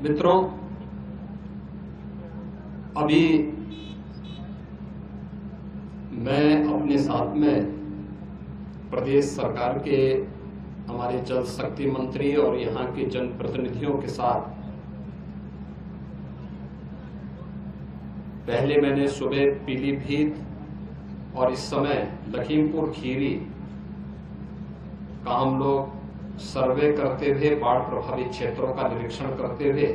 मित्रों, अभी मैं अपने साथ में प्रदेश सरकार के हमारे जल शक्ति मंत्री और यहाँ के जनप्रतिनिधियों के साथ पहले मैंने सुबह पीलीभीत और इस समय लखीमपुर खीरी का हम लोग सर्वे करते हुए बाढ़ प्रभावित क्षेत्रों का निरीक्षण करते हुए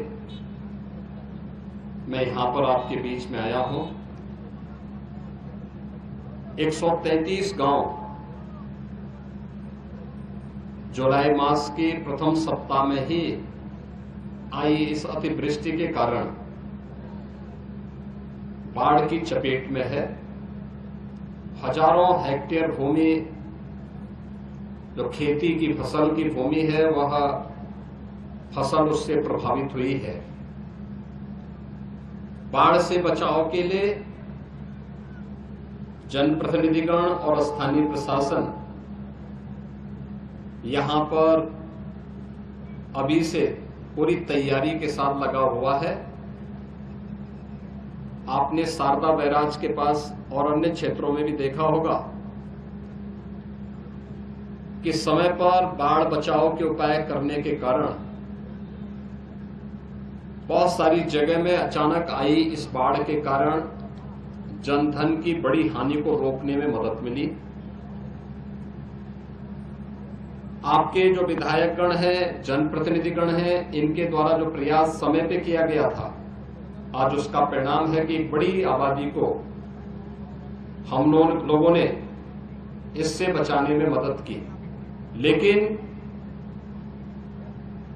मैं यहां पर आपके बीच में आया हूं। 133 गांव जुलाई मास के प्रथम सप्ताह में ही आई इस अतिवृष्टि के कारण बाढ़ की चपेट में है। हजारों हेक्टेयर भूमि जो खेती की फसल की भूमि है वह फसल उससे प्रभावित हुई है। बाढ़ से बचाव के लिए जनप्रतिनिधिगण और स्थानीय प्रशासन यहां पर अभी से पूरी तैयारी के साथ लगा हुआ है। आपने शारदा बैराज के पास और अन्य क्षेत्रों में भी देखा होगा कि समय पर बाढ़ बचाव के उपाय करने के कारण बहुत सारी जगह में अचानक आई इस बाढ़ के कारण जनधन की बड़ी हानि को रोकने में मदद मिली। आपके जो विधायकगण हैं, जनप्रतिनिधिगण हैं, इनके द्वारा जो प्रयास समय पे किया गया था, आज उसका परिणाम है कि एक बड़ी आबादी को हम लोगों ने इससे बचाने में मदद की। लेकिन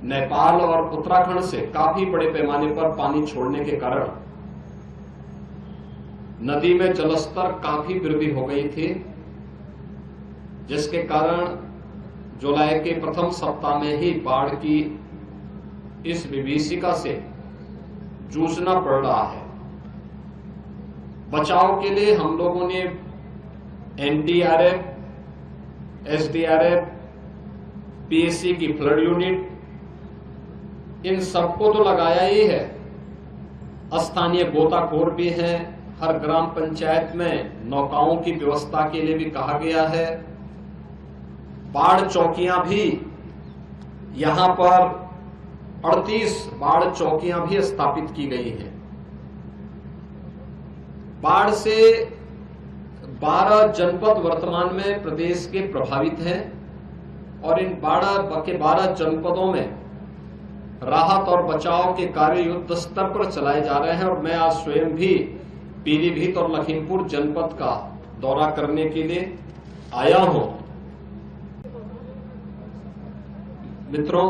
नेपाल और उत्तराखंड से काफी बड़े पैमाने पर पानी छोड़ने के कारण नदी में जलस्तर काफी वृद्धि हो गई थी, जिसके कारण जुलाई के प्रथम सप्ताह में ही बाढ़ की इस विभीषिका से जूझना पड़ रहा है। बचाव के लिए हम लोगों ने एनडीआरएफ, एसडीआरएफ, पीएससी की फ्लड यूनिट, इन सबको तो लगाया ही है। स्थानीय गोताखोर भी हैं। हर ग्राम पंचायत में नौकाओं की व्यवस्था के लिए भी कहा गया है। बाढ़ चौकियां भी यहां पर 38 बाढ़ चौकियां भी स्थापित की गई हैं। बाढ़ से 12 जनपद वर्तमान में प्रदेश के प्रभावित हैं और इन 12 जनपदों में राहत और बचाव के कार्य युद्ध स्तर पर चलाए जा रहे हैं। और मैं आज स्वयं भी पीलीभीत और लखीमपुर जनपद का दौरा करने के लिए आया हूं। मित्रों,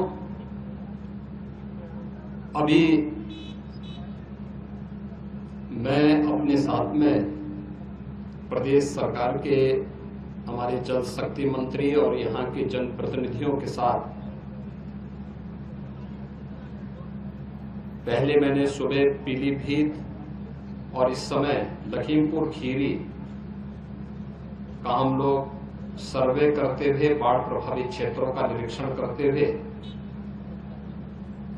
अभी मैं अपने साथ में प्रदेश सरकार के हमारे जल शक्ति मंत्री और यहाँ के जनप्रतिनिधियों के साथ पहले मैंने सुबह पीलीभीत और इस समय लखीमपुर खीरी का हम लोग सर्वे करते हुए बाढ़ प्रभावित क्षेत्रों का निरीक्षण करते हुए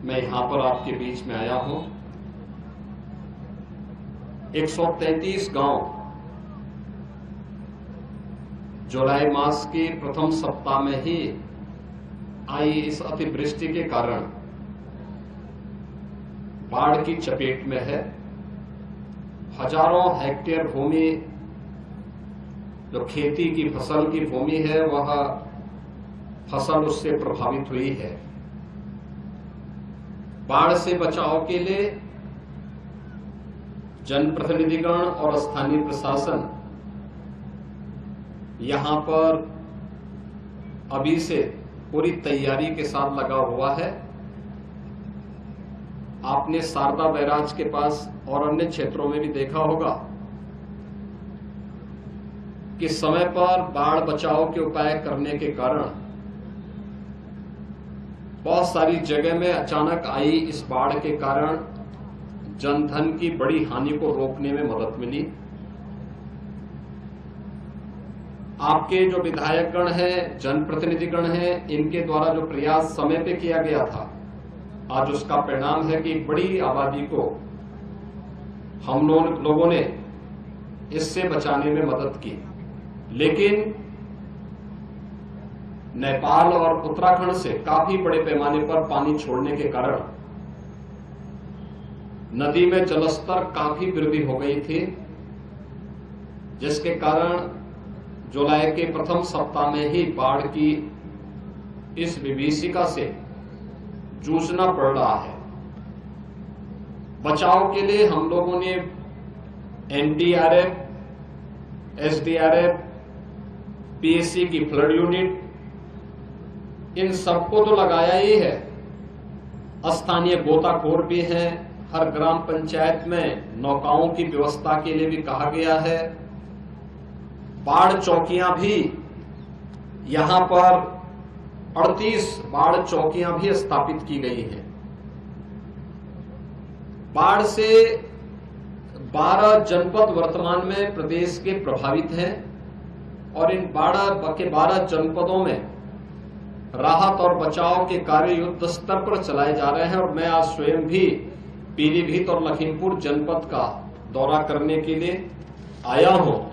मैं यहां पर आपके बीच में आया हूं। 133 गांव जुलाई मास के प्रथम सप्ताह में ही आई इस अतिवृष्टि के कारण बाढ़ की चपेट में है। हजारों हेक्टेयर भूमि जो खेती की फसल की भूमि है वह फसल उससे प्रभावित हुई है। बाढ़ से बचाव के लिए जनप्रतिनिधिगण और स्थानीय प्रशासन यहां पर अभी से पूरी तैयारी के साथ लगा हुआ है। आपने शारदा बैराज के पास और अन्य क्षेत्रों में भी देखा होगा कि समय पर बाढ़ बचाव के उपाय करने के कारण बहुत सारी जगह में अचानक आई इस बाढ़ के कारण जनधन की बड़ी हानि को रोकने में मदद मिली। आपके जो विधायकगण हैं, जनप्रतिनिधिगण हैं, इनके द्वारा जो प्रयास समय पे किया गया था, आज उसका परिणाम है कि एक बड़ी आबादी को हम लोगों ने इससे बचाने में मदद की। लेकिन नेपाल और उत्तराखंड से काफी बड़े पैमाने पर पानी छोड़ने के कारण नदी में जलस्तर काफी वृद्धि हो गई थी, जिसके कारण जुलाई के प्रथम सप्ताह में ही बाढ़ की इस विभीषिका से जूझना पड़ रहा है। बचाव के लिए हम लोगों ने एनडीआरएफ, एसडीआरएफ, पीएसी की फ्लड यूनिट, इन सबको तो लगाया ही है। स्थानीय गोताखोर भी हैं। हर ग्राम पंचायत में नौकाओं की व्यवस्था के लिए भी कहा गया है। बाढ़ चौकियां भी यहां पर 38 बाढ़ चौकियां भी स्थापित की गई हैं। बाढ़ से 12 जनपद वर्तमान में प्रदेश के प्रभावित हैं और इन 12 जनपदों में राहत और बचाव के कार्य युद्ध स्तर पर चलाए जा रहे हैं। और मैं आज स्वयं भी पीलीभीत और लखीमपुर जनपद का दौरा करने के लिए आया हूं।